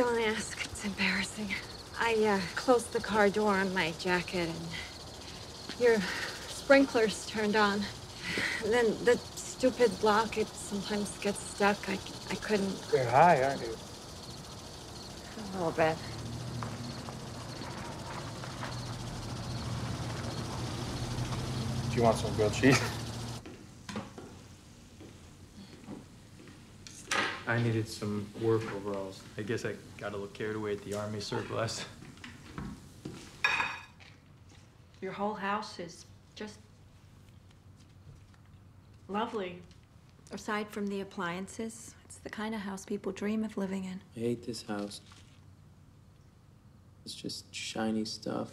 Don't ask. It's embarrassing. I closed the car door on my jacket and your sprinklers turned on. And then the stupid lock, it sometimes gets stuck. I couldn't. You're high, aren't you? A little bit. Do you want some grilled cheese? I needed some work overalls. I guess I got a little carried away at the army surplus. Your whole house is just lovely. Aside from the appliances, it's the kind of house people dream of living in. I hate this house. It's just shiny stuff.